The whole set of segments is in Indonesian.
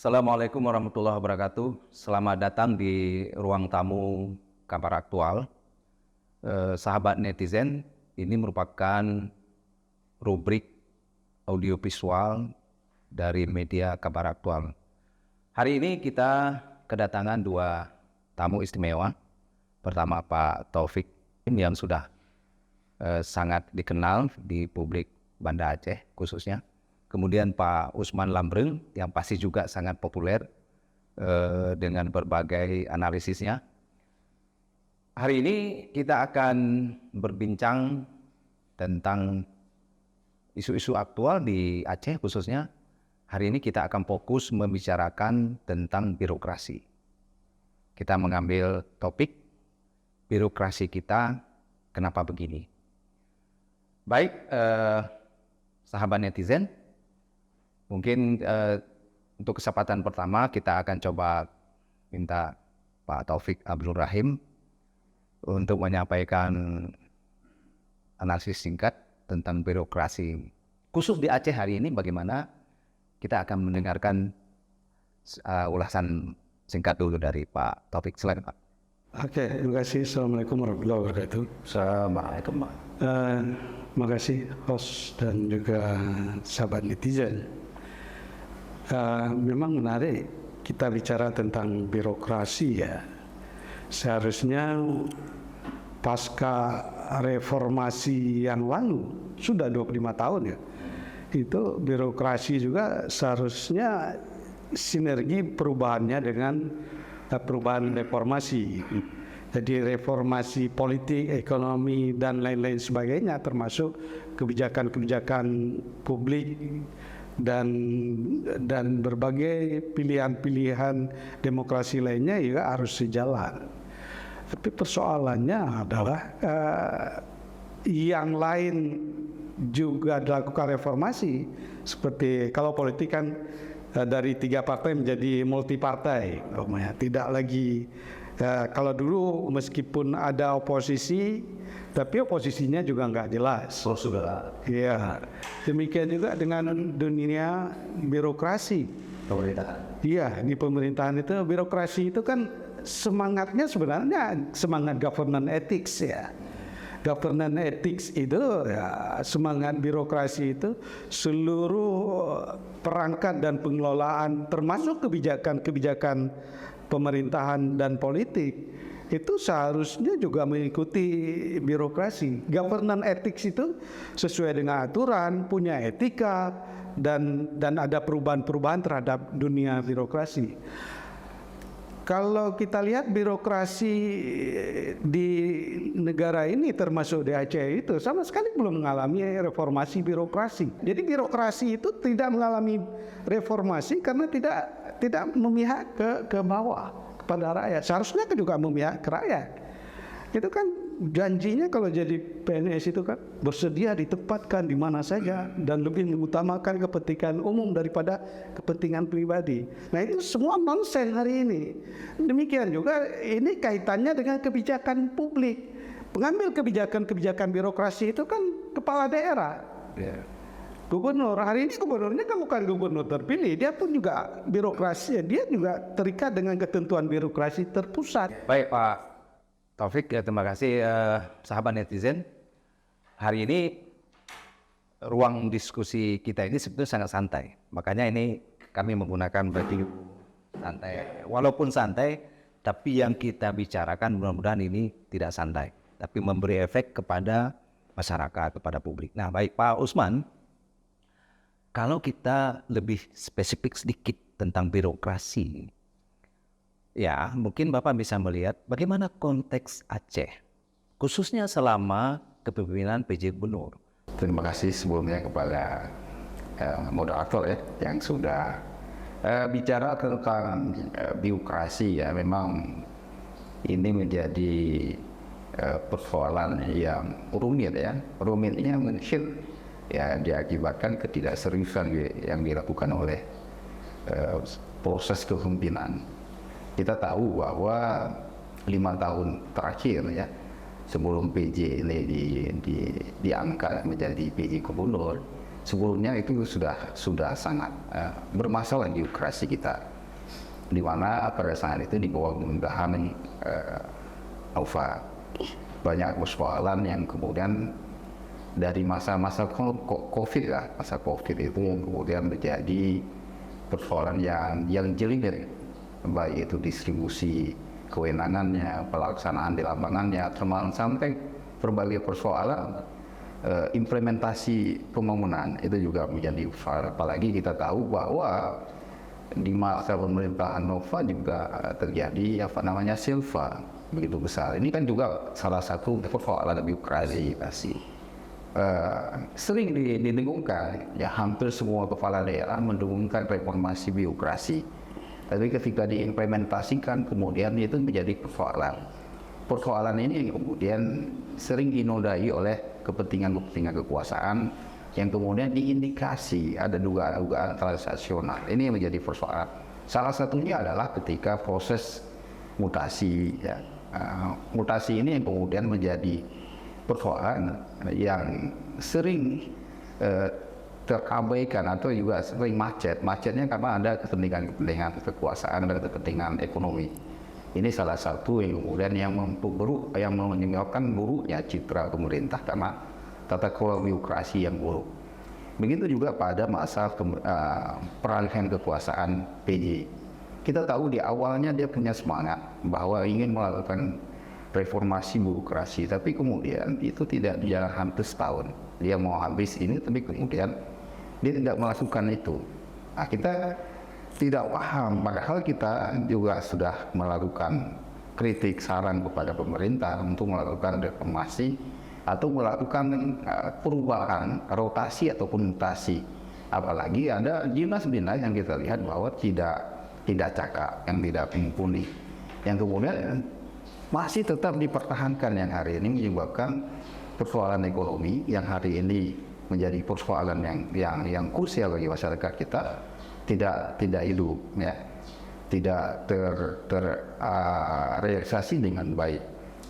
Assalamualaikum warahmatullahi wabarakatuh. Selamat datang di ruang tamu Kabar Aktual. Sahabat netizen, ini merupakan rubrik audiovisual dari media Kabar Aktual. Hari ini kita kedatangan dua tamu istimewa. Pertama Pak Taufik yang sudah sangat dikenal di publik Banda Aceh khususnya. Kemudian Pak Usman Lambreng yang pasti juga sangat populer dengan berbagai analisisnya. Hari ini kita akan berbincang tentang isu-isu aktual di Aceh khususnya. Hari ini kita akan fokus membicarakan tentang birokrasi. Kita mengambil topik birokrasi kita kenapa begini. Baik, sahabat netizen, mungkin untuk kesempatan pertama kita akan coba minta Pak Taufik Abdul Rahim untuk menyampaikan analisis singkat tentang birokrasi khusus di Aceh hari ini. Bagaimana kita akan mendengarkan ulasan singkat dulu dari Pak Taufik. Silakan Pak. Oke, terima kasih. Assalamualaikum warahmatullahi wabarakatuh. Assalamualaikum Pak. Terima kasih host dan juga sahabat netizen. Memang menarik kita bicara tentang birokrasi ya. Seharusnya pasca reformasi yang lalu, sudah 25 tahun ya, itu birokrasi juga seharusnya sinergi perubahannya dengan perubahan reformasi. Jadi reformasi politik, ekonomi, dan lain-lain sebagainya, termasuk kebijakan-kebijakan publik dan berbagai pilihan-pilihan demokrasi lainnya juga harus sejalan. Tapi persoalannya adalah yang lain juga dilakukan reformasi, seperti kalau politik kan dari 3 partai menjadi multi partai, tidak lagi kalau dulu meskipun ada oposisi, tapi oposisinya juga nggak jelas. Oh, sudah. Ya, demikian juga dengan dunia birokrasi. Pemerintahan. Iya, di pemerintahan itu birokrasi itu kan semangatnya sebenarnya semangat governance ethics ya. Governance ethics itu ya, semangat birokrasi itu seluruh perangkat dan pengelolaan termasuk kebijakan-kebijakan pemerintahan dan politik itu seharusnya juga mengikuti birokrasi. Governance ethics itu sesuai dengan aturan, punya etika dan ada perubahan-perubahan terhadap dunia birokrasi. Kalau kita lihat birokrasi di negara ini termasuk di Aceh itu sama sekali belum mengalami reformasi birokrasi. Jadi birokrasi itu tidak mengalami reformasi karena tidak memihak ke bawah kepada rakyat. Seharusnya juga memihak ke rakyat. Itu kan janjinya kalau jadi PNS itu kan bersedia ditempatkan di mana saja dan lebih mengutamakan kepentingan umum daripada kepentingan pribadi. Nah itu semua nonsen hari ini. Demikian juga ini kaitannya dengan kebijakan publik. Pengambil kebijakan birokrasi itu kan kepala daerah. Gubernur, hari ini gubernurnya kan bukan gubernur terpilih, dia pun juga birokrasi, dia juga terikat dengan ketentuan birokrasi terpusat. Baik Pak Taufik, terima kasih sahabat netizen. Hari ini ruang diskusi kita ini sebetulnya sangat santai. Makanya ini kami menggunakan baju santai. Walaupun santai, tapi yang kita bicarakan mudah-mudahan ini tidak santai, tapi memberi efek kepada masyarakat, kepada publik. Nah baik Pak Usman, kalau kita lebih spesifik sedikit tentang birokrasi, ya mungkin Bapak bisa melihat bagaimana konteks Aceh, khususnya selama kepemimpinan PJ Gubernur. Terima kasih sebelumnya kepada moderator ya yang sudah bicara tentang birokrasi ya. Memang ini menjadi persoalan yang rumit ya. Rumitnya mungkin ya diakibatkan ketidakseriusan yang dilakukan oleh proses kepemimpinan. Kita tahu bahwa 5 tahun terakhir ya sebelum PJ ini diangkat menjadi PJ Gubernur, sebelumnya itu sudah sangat bermasalah birokrasi kita. di mana pada saat itu di bawah pemerintahan Nova banyak persoalan yang kemudian dari masa-masa COVID lah, masa COVID itu yang kemudian menjadi persoalan yang jelimet, baik itu distribusi kewenangannya, pelaksanaan di lapangannya, termasuk sampai berbagai persoalan implementasi pembangunan itu juga menjadi besar. Apalagi kita tahu bahwa di masa pemerintahan Nova juga terjadi silva begitu besar. Ini kan juga salah satu persoalan birokrasi pasti. Sering didengungkan, ya hampir semua kepala daerah mendengungkan reformasi birokrasi, tapi ketika diimplementasikan kemudian itu menjadi persoalan. Persoalan ini kemudian sering dinodai oleh kepentingan kekuasaan yang kemudian diindikasi ada dugaan transaksional. Ini yang menjadi persoalan. Salah satunya adalah ketika proses mutasi, ya. Mutasi ini yang kemudian menjadi persoalan yang sering terabaikan atau juga sering macetnya karena ada kepentingan kekuasaan dan kepentingan ekonomi. Ini salah satu yang kemudian yang menyebabkan buruknya citra pemerintah karena tata kelola birokrasi yang buruk. Begitu juga pada masa peralihan kekuasaan PJ. Kita tahu di awalnya dia punya semangat bahwa ingin melakukan reformasi birokrasi, tapi kemudian itu tidak berjalan hampir setahun. Dia mau habis ini, tapi kemudian dia tidak melakukan itu. Nah, kita tidak paham, padahal kita juga sudah melakukan kritik saran kepada pemerintah untuk melakukan reformasi atau melakukan perubahan, rotasi ataupun mutasi. Apalagi ada dinas-dinas yang kita lihat bahwa tidak cakap, yang tidak mumpuni, yang kemudian masih tetap dipertahankan, yang hari ini menyebabkan persoalan ekonomi yang hari ini menjadi persoalan yang krusial bagi masyarakat kita tidak hidup, ya, tidak terrealisasi dengan baik.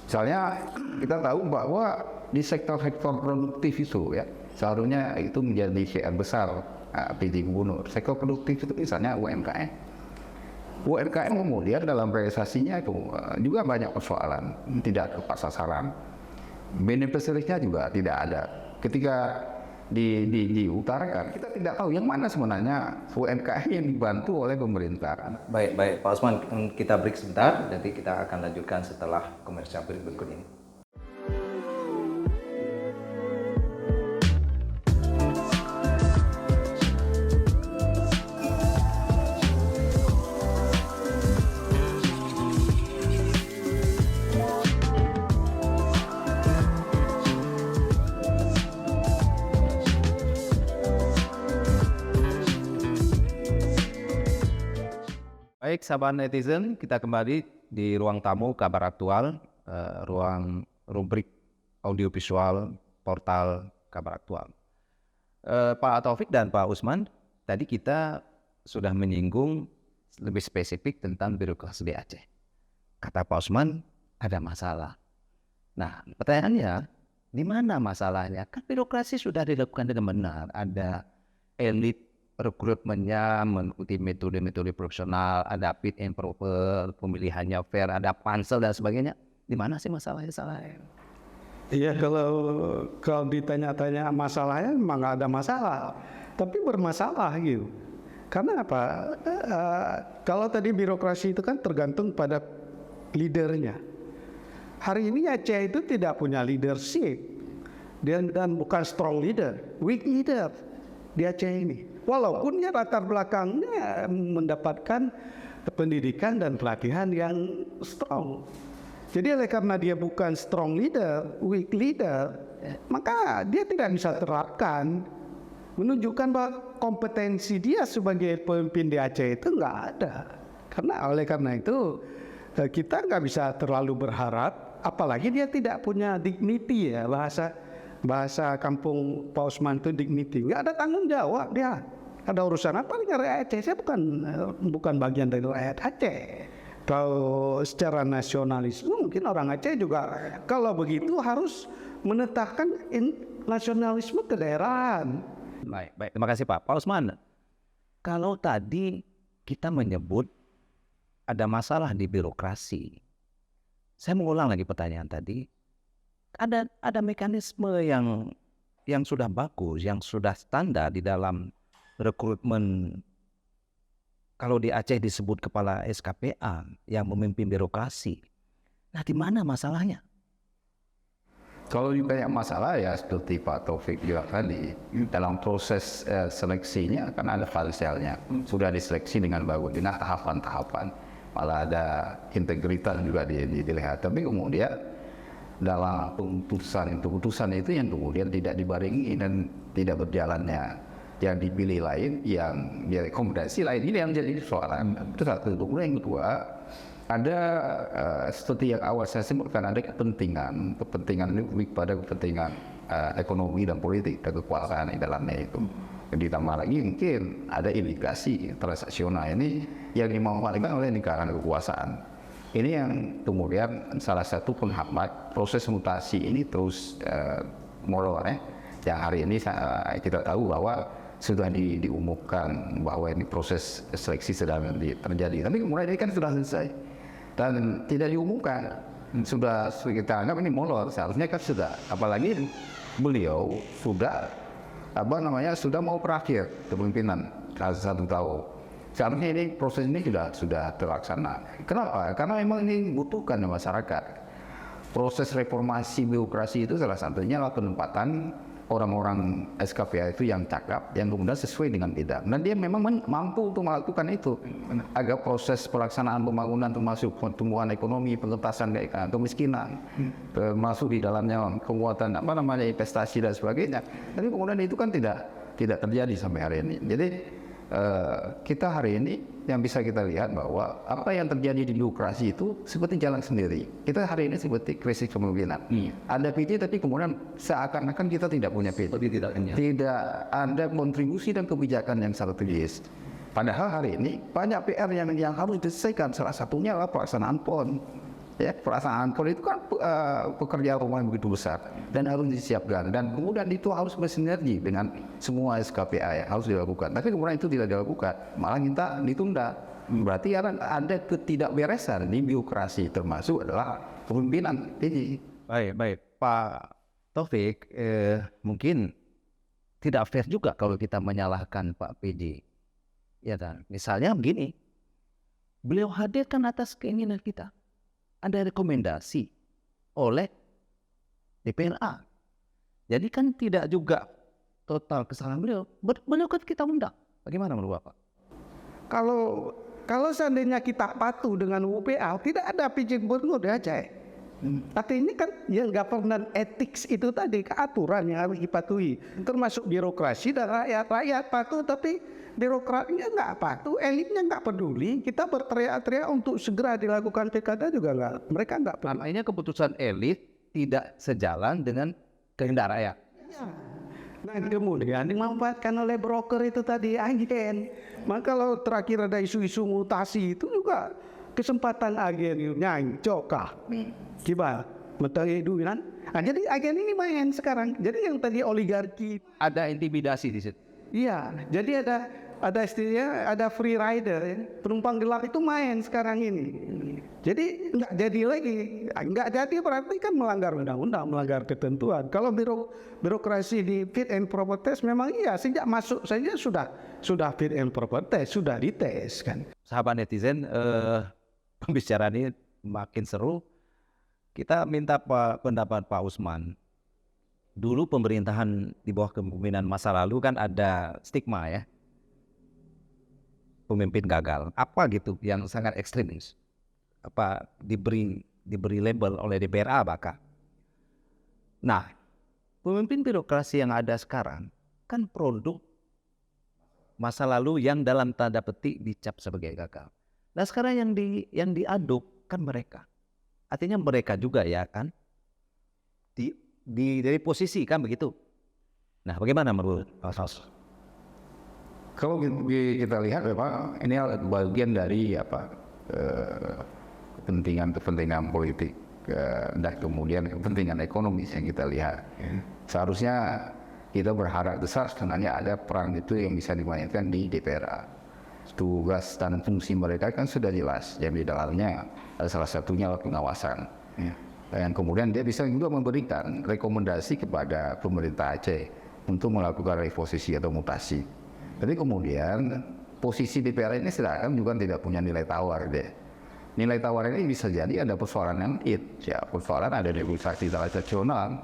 Misalnya kita tahu bahwa di sektor-sektor produktif itu, ya, seharusnya itu menjadi share besar PJ Gubernur. Sektor produktif itu misalnya UMKM. UMKM kemudian dalam realisasinya itu juga banyak persoalan, tidak tepat sasaran. Beneficiarinya juga tidak ada. Ketika diutarakan, kita tidak tahu yang mana sebenarnya UMKM yang dibantu oleh pemerintah. Baik Pak Usman, kita break sebentar, nanti kita akan lanjutkan setelah komersial berikut ini. Baik, sahabat netizen, kita kembali di ruang tamu kabar aktual, ruang rubrik audiovisual portal kabar aktual. Pak Taufik dan Pak Usman, tadi kita sudah menyinggung lebih spesifik tentang birokrasi di Aceh. Kata Pak Usman, ada masalah. Nah, pertanyaannya, di mana masalahnya? Kan birokrasi sudah dilakukan dengan benar, ada elit rekrutmennya mengikuti metode-metode profesional, ada fit and proper, pemilihannya fair, ada pansel dan sebagainya. Di mana sih masalahnya? Iya, kalau ditanya-tanya masalahnya memang nggak ada masalah, tapi bermasalah gitu. Karena apa? Kalau tadi birokrasi itu kan tergantung pada leadernya. Hari ini Aceh itu tidak punya leadership dan bukan strong leader, weak leader di Aceh ini. Walaupun ya latar belakangnya mendapatkan pendidikan dan pelatihan yang strong. Jadi oleh karena dia bukan strong leader, weak leader, maka dia tidak bisa terapkan, menunjukkan bahwa kompetensi dia sebagai pemimpin di Aceh itu nggak ada. Oleh karena itu kita nggak bisa terlalu berharap, apalagi dia tidak punya dignity, ya, bahasa kampung Pak Usman itu dignity, nggak ada tanggung jawab dia. Ada urusan apa dengan rakyat Aceh? Saya bukan bagian dari rakyat Aceh. Kalau secara nasionalisme mungkin orang Aceh juga kalau begitu harus menetapkan nasionalisme kedaerahan. Baik. Terima kasih Pak. Pak Usman, kalau tadi kita menyebut ada masalah di birokrasi. Saya mengulang lagi pertanyaan tadi. Ada mekanisme yang sudah bagus, yang sudah standar di dalam rekrutmen. Kalau di Aceh disebut kepala SKPA yang memimpin birokrasi. Nah, di mana masalahnya? Kalau ditanya masalah ya seperti Pak Taufik bilang tadi, dalam proses seleksinya kan ada fase-nya, sudah diseleksi dengan bagus, dengan tahapan-tahapan, malah ada integritas juga dilihat. Tapi kemudian dalam putusan itu yang kemudian tidak dibarengi dan tidak berjalannya, yang dipilih lain, yang direkomendasi lain, ini yang jadi soalan. Itu satu. Kemudian yang kedua, ada seperti yang awal saya sebutkan, ada kepentingan lebih pada kepentingan ekonomi dan politik dan kekuasaan di dalamnya itu. Ditambah lagi mungkin ada indikasi transaksional ini yang dimanfaatkan oleh negara dan kekuasaan. Ini yang kemudian salah satu penghambat proses mutasi ini terus molor yang hari ini kita tahu bahwa sudah diumumkan bahwa ini proses seleksi sedang terjadi. Tapi kemudian ini kan sudah selesai dan tidak diumumkan, sudah kita anggap ini molor. Seharusnya kan sudah, apalagi beliau sudah sudah mau berakhir kepemimpinan 1 tahun. Seharusnya ini proses ini sudah terlaksana. Kenapa? Karena memang ini dibutuhkan masyarakat. Proses reformasi birokrasi itu salah satunya adalah penempatan orang-orang SKPA itu yang cakap, yang kemudian sesuai dengan bidang. Dan dia memang mampu untuk melakukan itu. Agar proses pelaksanaan pembangunan termasuk pertumbuhan ekonomi, pengentasan kemiskinan, termasuk di dalamnya penguatan investasi dan sebagainya. Tapi kemudian itu kan tidak terjadi sampai hari ini. Jadi kita hari ini yang bisa kita lihat bahwa apa yang terjadi di birokrasi itu seperti jalan sendiri. Kita hari ini seperti krisis kepemimpinan. Ada PD tapi kemudian seakan-akan kita tidak punya PD. Tidak ada kontribusi dan kebijakan yang strategis. Padahal hari ini banyak PR yang harus diselesaikan. Salah satunya adalah pelaksanaan PON. Ya, pelaksanaan PON itu kan pekerjaan rumah yang begitu besar dan harus disiapkan, dan kemudian itu harus bersinergi dengan semua SKPA yang harus dilakukan. Tapi kemudian itu tidak dilakukan, malah minta ditunda. Berarti ada ketidakberesan di birokrasi, termasuk adalah kepemimpinan ini. Baik Pak Taufik, mungkin tidak fair juga kalau kita menyalahkan Pak PJ. Ya kan, misalnya begini, beliau hadirkan atas keinginan kita. Ada rekomendasi oleh DPRA. Jadi kan tidak juga total kesalahan beliau. Beliau kan kita undang. Bagaimana menurut Bapak? Kalau seandainya kita patuh dengan UPA, tidak ada PJ Gubernur di Aceh. Tapi ini kan yang governance ethics itu tadi, keaturan yang harus dipatuhi, termasuk birokrasi dan rakyat patuh, tapi birokratnya nggak patuh, elitnya nggak peduli. Kita berteriak-teriak untuk segera dilakukan pilkada juga mereka nggak peduli. Artinya keputusan elit tidak sejalan dengan kehendak rakyat. Ya. Nah kemudian dimanfaatkan oleh broker itu tadi, agen. Maka kalau terakhir ada isu-isu mutasi itu juga kesempatan agen nyancokah. Gimana? Menteri duit. Nah, jadi agen ini main sekarang. Jadi yang tadi oligarki, ada intimidasi di situ. iya, jadi ada istilahnya, ada free rider, ya. Penumpang gelap itu main sekarang ini. Jadi nggak jadi lagi, nggak jadi berarti kan melanggar undang-undang, melanggar ketentuan. Kalau birokrasi di fit and proper test memang iya, sejak masuk saja sudah fit and proper test, sudah dites kan. Sahabat netizen, pembicaraan ini makin seru. Kita minta pendapat Pak Usman. Dulu pemerintahan di bawah kepemimpinan masa lalu kan ada stigma ya, pemimpin gagal. Apa gitu yang sangat ekstremis? Apa diberi label oleh DPRA bahkan. Nah, pemimpin birokrasi yang ada sekarang kan produk masa lalu yang dalam tanda petik dicap sebagai gagal. Nah sekarang yang diaduk kan mereka. Artinya mereka juga ya kan dari posisi kan begitu. Nah bagaimana menurut Pak Saus? Kalau kita lihat memang ini bagian dari kepentingan politik dan kemudian kepentingan ekonomis yang kita lihat. Seharusnya kita berharap besar sebenarnya ada peran itu yang bisa dimainkan di DPRA. tugas dan fungsi mereka kan sudah jelas. Yang di dalamnya salah satunya adalah pengawasan. Dan kemudian dia bisa juga memberikan rekomendasi kepada pemerintah Aceh untuk melakukan reposisi atau mutasi. Tapi kemudian posisi DPR ini sedangkan juga tidak punya nilai tawar deh. Nilai tawar ini bisa jadi ada persoalan yang persoalan ada negosiasi transaksional,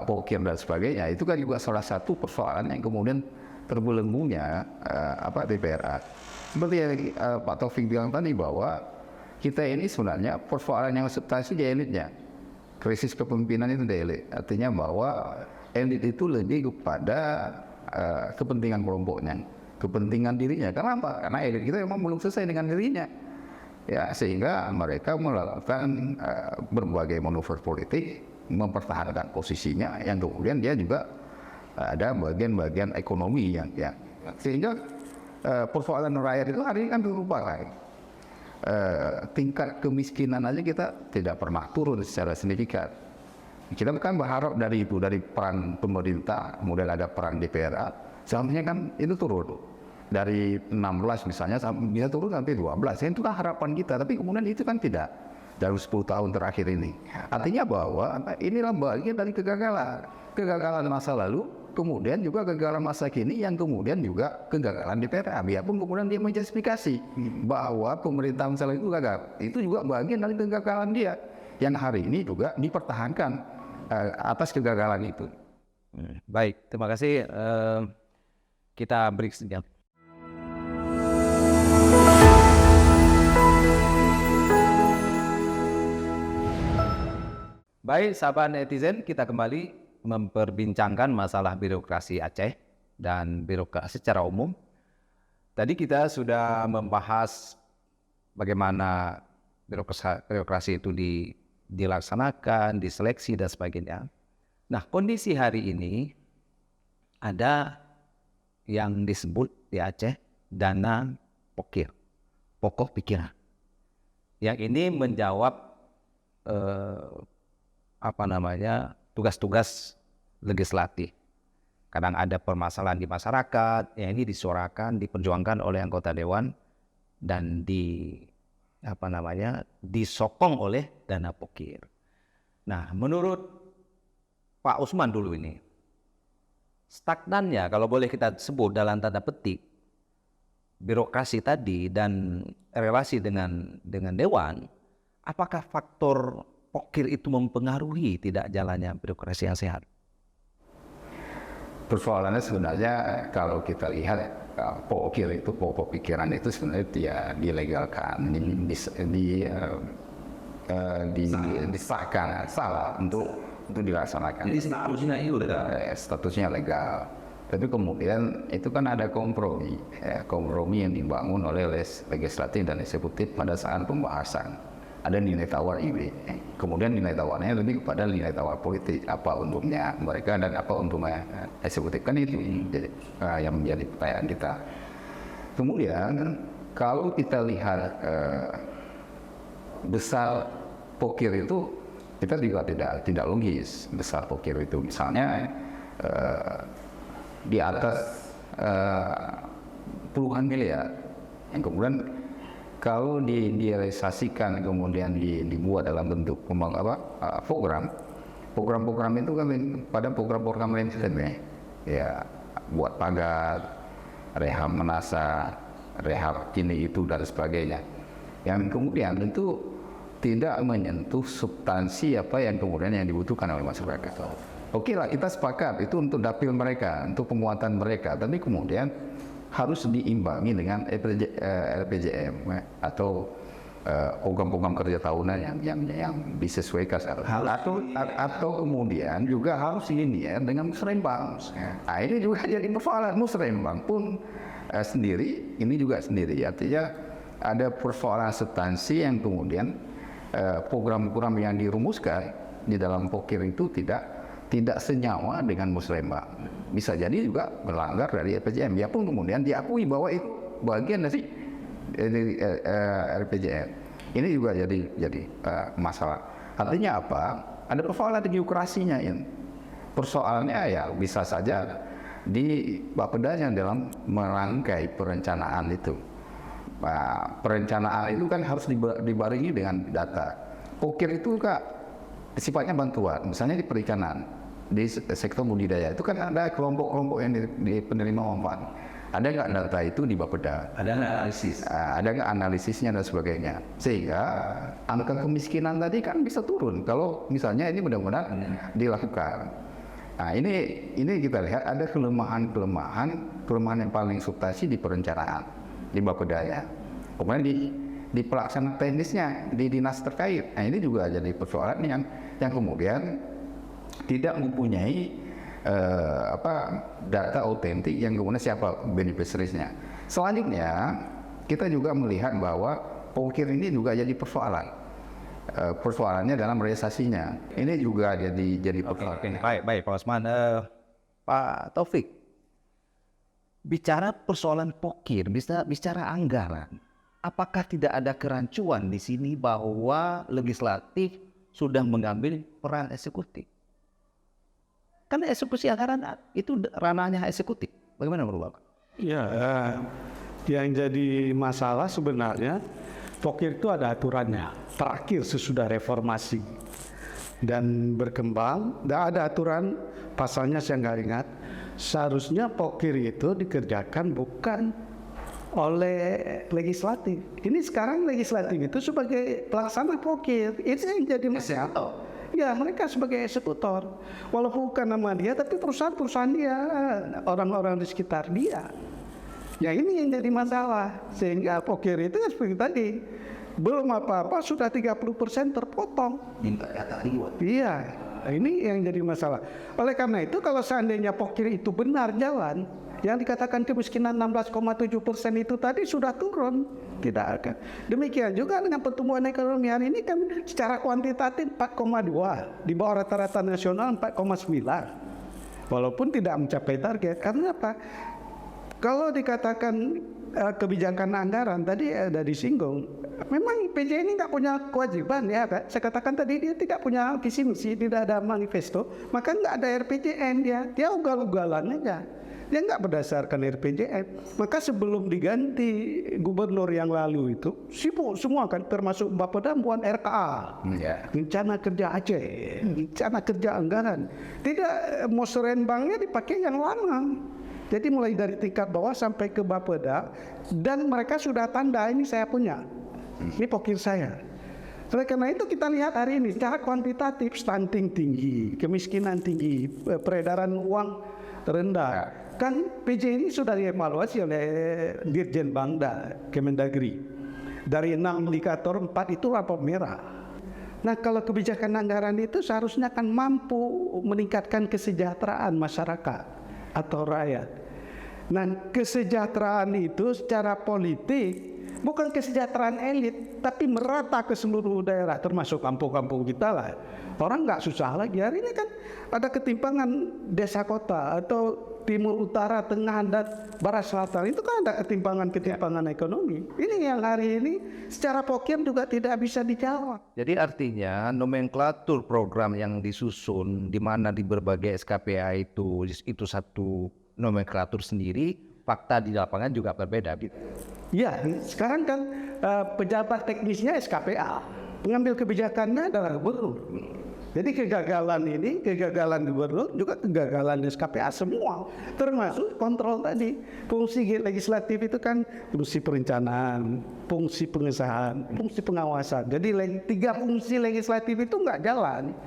pokir dan sebagainya. Itu kan juga salah satu persoalan yang kemudian terbelenggunya DPR. Seperti yang Pak Taufik bilang tadi bahwa kita ini sebenarnya persoalan yang substansi di elitnya. Krisis kepemimpinan itu di elit. Artinya bahwa elit itu lebih kepada kepentingan kelompoknya, kepentingan dirinya. Kenapa? Karena elit kita memang belum selesai dengan dirinya. Ya, sehingga mereka melakukan berbagai manuver politik mempertahankan posisinya, yang kemudian dia juga ada bagian-bagian ekonomi yang sehingga persoalan rakyat itu hari ini kan berubah lah. Tingkat kemiskinan aja kita tidak pernah turun secara signifikan. Kita kan berharap dari peran pemerintah, kemudian ada peran DPR, seharusnya kan itu turun. Dari 16 misalnya bisa turun sampai 12. Itu kan harapan kita, tapi kemudian itu kan tidak dalam 10 tahun terakhir ini. Artinya bahwa inilah bagian dari kegagalan masa lalu, kemudian juga kegagalan masa kini, yang kemudian juga kegagalan DPR. Biarpun kemudian dia menjustifikasi bahwa pemerintah misalnya itu gagal, itu juga bagian dari kegagalan dia, yang hari ini juga dipertahankan atas kegagalan itu. Baik, terima kasih. Kita break sejenak. Baik, sahabat netizen, kita kembali memperbincangkan masalah birokrasi Aceh dan birokrasi secara umum. Tadi kita sudah membahas bagaimana birokrasi itu dilaksanakan, diseleksi dan sebagainya. Nah, kondisi hari ini ada yang disebut di Aceh dana pokir, pokok pikiran. Yang ini menjawab tugas-tugas legislatif. Kadang ada permasalahan di masyarakat, yang ini disuarakan, diperjuangkan oleh anggota dewan dan disokong oleh dana pokir. Nah, menurut Pak Usman dulu ini, stagnannya kalau boleh kita sebut dalam tanda petik birokrasi tadi dan relasi dengan dewan, apakah faktor pokir itu mempengaruhi tidak jalannya birokrasi yang sehat? Persoalannya sebenarnya kalau kita lihat pokir itu, pokok pikiran itu sebenarnya dia dilegalkan, disahkan salah untuk dilaksanakan. Jadi statusnya legal. Tapi kemudian itu kan ada kompromi yang dibangun oleh legislatif dan eksekutif pada saat pembahasan. Ada nilai tawar ini, kemudian nilai tawarnya lebih kepada nilai tawar politik, apa untungnya mereka dan apa untungnya eksekutif, kan itu yang menjadi pertanyaan kita. Kemudian kalau kita lihat besar pokir itu, kita juga tidak logis besar pokir itu. Misalnya di atas puluhan miliar, yang kemudian kalau direalisasikan kemudian dibuat dalam bentuk program itu kan pada program-program lain ya, buat pagar, rehab menasa, rehab ini itu dan sebagainya, yang kemudian itu tidak menyentuh substansi apa yang kemudian yang dibutuhkan oleh masyarakat. Oke lah, kita sepakat itu untuk dapil mereka, untuk penguatan mereka, tapi kemudian harus diimbangi dengan RPJM atau program-program kerja tahunan yang disesuaikan atau kemudian juga harus linear dengan musrembang. Nah, ini juga jadi persoalan. Musrembang pun sendiri, ini juga sendiri, artinya ada persoalan substansi yang kemudian program-program yang dirumuskan di dalam pokir itu tidak senyawa dengan musrembang. Bisa jadi juga melanggar dari RPJM, biarpun kemudian diakui bahwa itu bagian dari RPJM. Ini juga jadi masalah. Artinya apa? Ada persoalan di birokrasinya ini. Persoalannya ya bisa saja di bapedanya dalam merangkai perencanaan itu. Nah, perencanaan itu kan harus dibarengi dengan data. Pokir itu Kak sifatnya bantuan. Misalnya di perikanan, di sektor budidaya itu kan ada kelompok-kelompok yang di penerima manfaat. Ada nggak data itu di Bapeda? Ada analisis. Ada nggak analisisnya dan sebagainya, sehingga angka kemiskinan tadi kan bisa turun kalau misalnya ini benar-benar dilakukan. Nah ini kita lihat ada kelemahan yang paling substansi di perencanaan di Bapeda ya. Kemudian di pelaksanaan teknisnya di dinas terkait. Nah ini juga jadi persoalan yang kemudian tidak mempunyai data otentik yang kemudian siapa beneficiariesnya. Selanjutnya kita juga melihat bahwa pokir ini juga jadi persoalan. Persoalannya dalam realisasinya. Ini juga jadi persoalan. Baik Pak Osman. Pak Taufik, bicara persoalan pokir, bicara anggaran, apakah tidak ada kerancuan di sini bahwa legislatif sudah mengambil peran eksekutif? Karena eksekusi anggaran itu ranahnya eksekutif. Bagaimana menurut Bapak? Ya, yang jadi masalah sebenarnya pokir itu ada aturannya. Terakhir sesudah reformasi dan berkembang, ada aturan pasalnya saya nggak ingat. Seharusnya pokir itu dikerjakan bukan oleh legislatif. Ini sekarang legislatif itu sebagai pelaksana pokir. Ini yang jadi masalah. Ya, mereka sebagai eksekutor. Walaupun bukan nama dia, tapi perusahaan-perusahaan dia, orang-orang di sekitar dia. Ya ini yang jadi masalah. Sehingga pokir itu seperti tadi, belum apa-apa sudah 30% terpotong. Minta data riwayat. Iya, ini yang jadi masalah. Oleh karena itu kalau seandainya pokir itu benar jalan, yang dikatakan kemiskinan 16,7% itu tadi sudah turun. Tidak akan. Demikian juga dengan pertumbuhan ekonomi hari ini kan secara kuantitatif 4,2, di bawah rata-rata nasional 4,9. Walaupun tidak mencapai target. Karena apa? Kalau dikatakan kebijakan anggaran tadi ada disinggung, memang PJ ini nggak punya kewajiban ya Kak. Saya katakan tadi dia tidak punya visi misi, tidak ada manifesto, maka nggak ada RPJM dia ugal-ugalan aja. Dia nggak berdasarkan RPJM. Maka sebelum diganti gubernur yang lalu itu sibuk semua kan, termasuk Bapeda buat RKA, rencana kerja Aceh, rencana kerja anggaran. Tidak, musrenbangnya dipakai yang lama. Jadi mulai dari tingkat bawah sampai ke Bapeda, dan mereka sudah tanda ini saya punya, ini pokir saya. Oleh karena itu kita lihat hari ini secara kuantitatif stunting tinggi, kemiskinan tinggi, peredaran uang rendah. Kan PJ ini sudah dievaluasi oleh Dirjen Bangda Kemendagri. Dari 6 indikator 4 itu rapor merah. Nah kalau kebijakan anggaran itu seharusnya akan mampu meningkatkan kesejahteraan masyarakat atau rakyat. Nah kesejahteraan itu secara politik bukan kesejahteraan elit, tapi merata ke seluruh daerah, termasuk kampung-kampung kita lah. Orang nggak susah lagi. Hari ini kan ada ketimpangan desa kota atau timur utara, tengah dan barat selatan. Itu kan ada ketimpangan ekonomi. Ini yang hari ini secara pokir juga tidak bisa dijawab. Jadi artinya nomenklatur program yang disusun di mana di berbagai SKPA itu satu nomenklatur sendiri, fakta di lapangan juga berbeda gitu. Ya, sekarang kan pejabat teknisnya SKPA, pengambil kebijakannya adalah gubernur. Jadi kegagalan gubernur juga kegagalan SKPA semua, termasuk kontrol tadi. Fungsi legislatif itu kan fungsi perencanaan, fungsi pengesahan, fungsi pengawasan. Jadi 3 fungsi legislatif itu nggak jalan.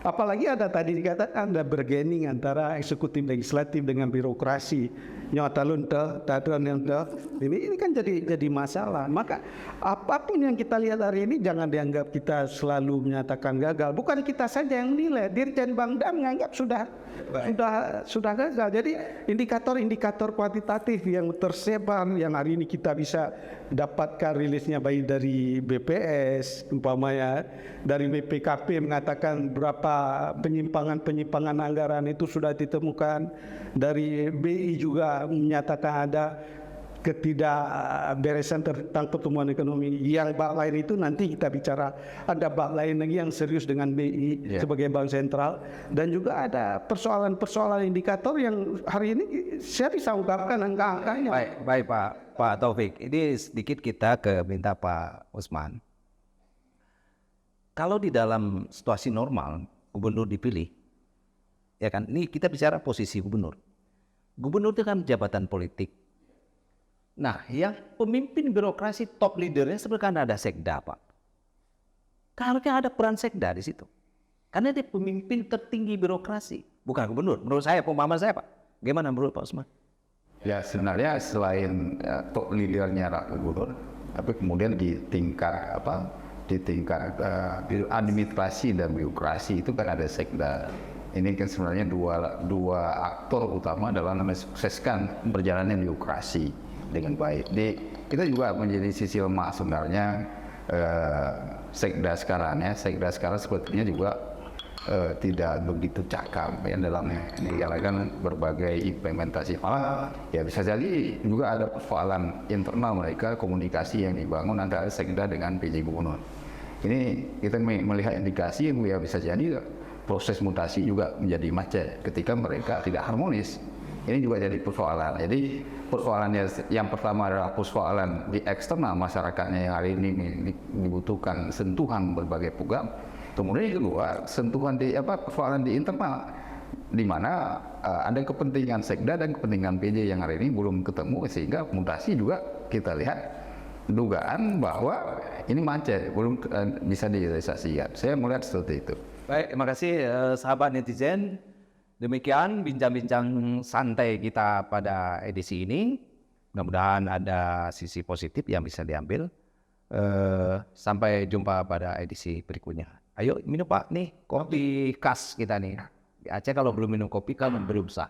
Apalagi ada tadi dikatakan ada bargaining antara eksekutif legislatif dengan birokrasi. Ini kan jadi masalah. Maka apapun yang kita lihat hari ini jangan dianggap kita selalu menyatakan gagal. Bukan kita saja yang menilai, Dirjen Bangda menganggap sudah gagal. Jadi indikator-indikator kuantitatif yang tersebar yang hari ini kita bisa dapatkan rilisnya baik dari BPS umpamanya, dari BPKP mengatakan berapa penyimpangan anggaran itu sudah ditemukan, dari BI juga menyatakan ada ketidakberesan tentang pertumbuhan ekonomi. Yang bab lain itu nanti kita bicara, ada bab lain lagi yang serius dengan BI sebagai bank sentral, dan juga ada persoalan-persoalan indikator yang hari ini saya bisa ungkapkan angka-angkanya. Baik Pak Pak Taufik, ini sedikit kita minta Pak Usman. Kalau di dalam situasi normal, gubernur dipilih, ya kan? Ini kita bicara posisi gubernur. Gubernur itu kan jabatan politik. Nah, yang pemimpin birokrasi top leadernya sebenarnya kan ada sekda, Pak. Harusnya ada peran sekda di situ. Karena dia pemimpin tertinggi birokrasi, bukan gubernur. Menurut saya, pemahaman saya, Pak. Gimana menurut Pak Usman? Ya sebenarnya selain top leadernya gubernur, tapi kemudian di tingkat administrasi dan birokrasi itu kan ada sekda. Ini kan sebenarnya dua aktor utama dalam mensukseskan perjalanan birokrasi dengan baik. Kita juga menjadi sisi lemah sebenarnya sekda sekarang ya. Sekda sekarang sebetulnya juga tidak begitu cakap ya dalam menjalankan berbagai implementasi. Malah ya bisa jadi juga ada persoalan internal mereka, komunikasi yang dibangun antara sekda dengan PJ Gubernur. Ini kita melihat indikasi ya bisa jadi proses mutasi juga menjadi macet ketika mereka tidak harmonis. Ini juga jadi persoalan. Jadi persoalannya yang pertama adalah persoalan di eksternal masyarakatnya yang hari ini dibutuhkan sentuhan berbagai program. Kemudian yang kedua, sentuhan persoalan di internal, di mana ada kepentingan sekda dan kepentingan PJ yang hari ini belum ketemu, sehingga mutasi juga kita lihat dugaan bahwa ini macet, belum bisa direalisasikan. Saya melihat seperti itu. Baik, terima kasih sahabat netizen. Demikian bincang-bincang santai kita pada edisi ini. Mudah-mudahan ada sisi positif yang bisa diambil. Sampai jumpa pada edisi berikutnya. Ayo minum Pak, nih kopi khas kita nih. Di Aceh kalau belum minum kopi kan belum sah.